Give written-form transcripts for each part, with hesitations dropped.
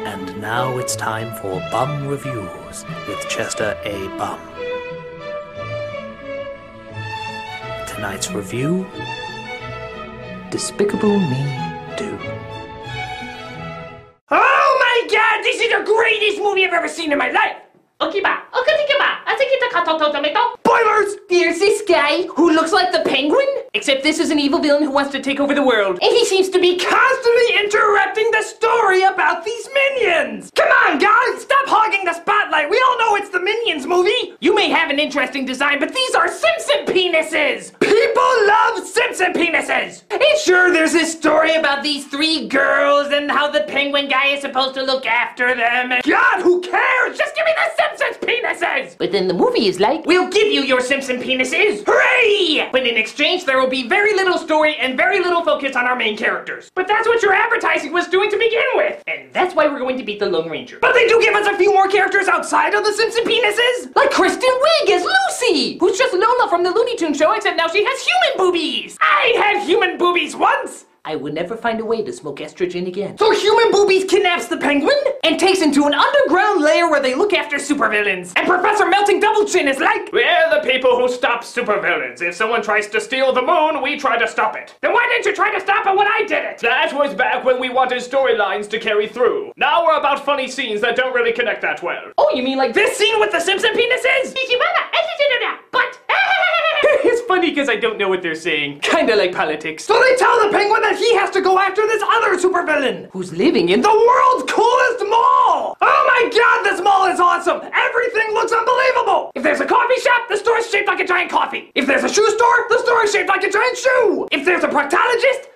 And now it's time for Bum Reviews with Chester A. Bum. Tonight's review, Despicable Me 2. Oh my god, this is the greatest movie I've ever seen in my life! Spoilers! There's this guy who looks like the Penguin, except this is an evil villain who wants to take over the world. And he seems to be constantly interrupting the story about these minions! Come on, guys! Stop hogging the spotlight! We all know it's the Minions movie! You may have an interesting design, but these are Simpson penises! People love Simpson penises! And sure, there's this story about these three girls and how the Penguin guy is supposed to look after them. And God, who cares? Just give me the Simpsons penises! But then the movie is like, we'll give you your Simpson penises! Hooray! But in exchange, there will be very little story and very little focus on our main characters. But that's what your advertising was doing to begin with! And that's why we're going to beat the Lone Ranger. But they do give us a few more characters outside of the Simpson penises! Like Kristen Wiig as Lucy! Who's just Lola from the Looney Tunes show, except now she has human boobies! I had human boobies once! I would never find a way to smoke estrogen again. So Human Boobies kidnaps the Penguin and takes him to an underground lair where they look after supervillains. And Professor Melting Double Chin is like, we're the people who stop supervillains. If someone tries to steal the moon, we try to stop it. Then why didn't you try to stop it when I did it? That was back when we wanted storylines to carry through. Now we're about funny scenes that don't really connect that well. Oh, you mean like this scene with the Simpson penises? But it's funny because I don't know what they're saying. Kinda like politics. So they tell the Penguin that he has to go after this other supervillain who's living in the world's coolest mall! Oh my god, this mall is awesome! Everything looks unbelievable! If there's a coffee shop, the store's shaped like a giant coffee. If there's a shoe store, the store is shaped like a giant shoe. If there's a proctologist,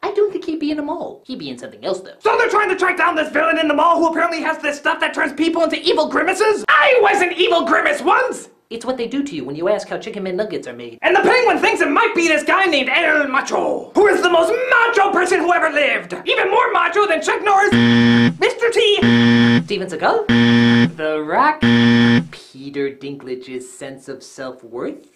I don't think he'd be in a mall. He'd be in something else, though. So they're trying to track down this villain in the mall who apparently has this stuff that turns people into evil grimaces? I was an evil grimace once! It's what they do to you when you ask how Chicken McNuggets are made. And the Penguin thinks it might be this guy named El Macho, who is the most macho person who ever lived. Even more macho than Chuck Norris, Mr. T, Steven Seagal, The Rock, Peter Dinklage's sense of self-worth.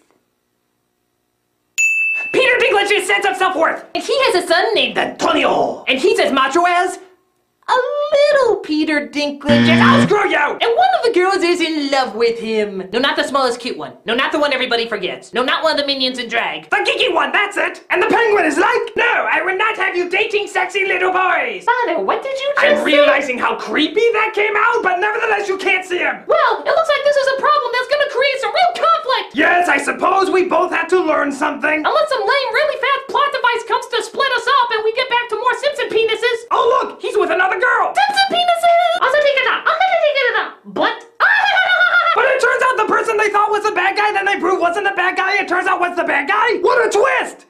Peter Dinklage's sense of self-worth! And he has a son named Antonio! And he's as macho as a little Peter Dinklage. I'll screw you! And one of the girls is in love with him. No, not the smallest cute one. No, not the one everybody forgets. No, not one of the minions in drag. The geeky one, that's it! And the Penguin is like, no, I will not have you dating sexy little boys! Father, what did you just say? I'm realizing how creepy that came out, but nevertheless you can't see him. Well, it looks like this is a problem that's gonna create some real conflict! Yes, I suppose we both had to learn something. Unless some lame, really fast plot device comes to split us up and we get back to more Simpson penises. Oh look, he's with another girl! Simpson penises! But it turns out the person they thought was the bad guy, then they proved wasn't the bad guy, it turns out was the bad guy? What a twist!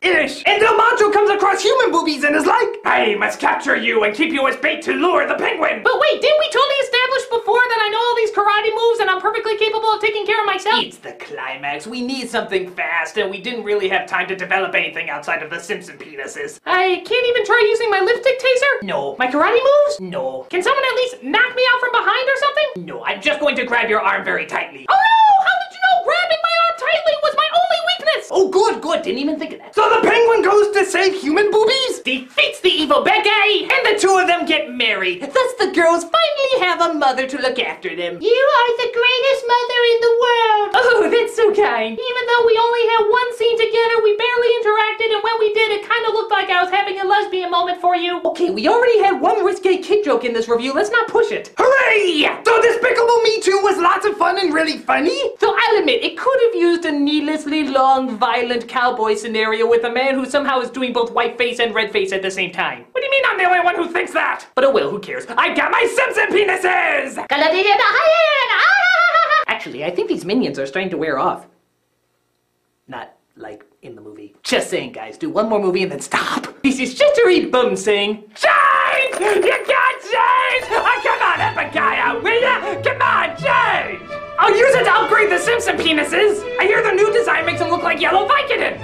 Ish. And Del Macho comes across Human Boobies and is like, I must capture you and keep you as bait to lure the Penguin. But wait, didn't we totally establish before that I know all these karate moves and I'm perfectly capable of taking care of myself? It's the climax. We need something fast and we didn't really have time to develop anything outside of the Simpson penises. I can't even try using my lipstick taser? No. My karate moves? No. Can someone at least knock me out from behind or something? No, I'm just going to grab your arm very tightly. Oh no! How did you know grabbing my arm tightly was my only weakness? Oh good, good. Didn't even think of that. So the Penguin goes to save Human Boobies, defeats the evil bad guy, and the two of them get married. Thus the girls finally have a mother to look after them. You are the greatest mother in the world. Oh, that's so kind. Even though we only had one scene together, we barely interacted, and when we did, it kind of looked like I was having a lesbian moment for you. Okay, we already had one risque kid joke in this review. Let's not push it. Hooray! So Despicable Me 2 was lots of fun and really funny. So I'll admit, it could have used a needlessly long, violent cowboy scenario with a man who somehow is doing both white face and red face at the same time. What do you mean I'm the only one who thinks that? But oh well, who cares? I got my Simpson penises! Actually, I think these minions are starting to wear off. Not like in the movie. Just saying, guys, do one more movie and then stop. This is Chester Bum saying, change! You can't change! Oh, come on, help a guy out, will ya? Come on, change! I'll use it to upgrade the Simpson penises! I hear the new design makes them look like yellow Vicodin!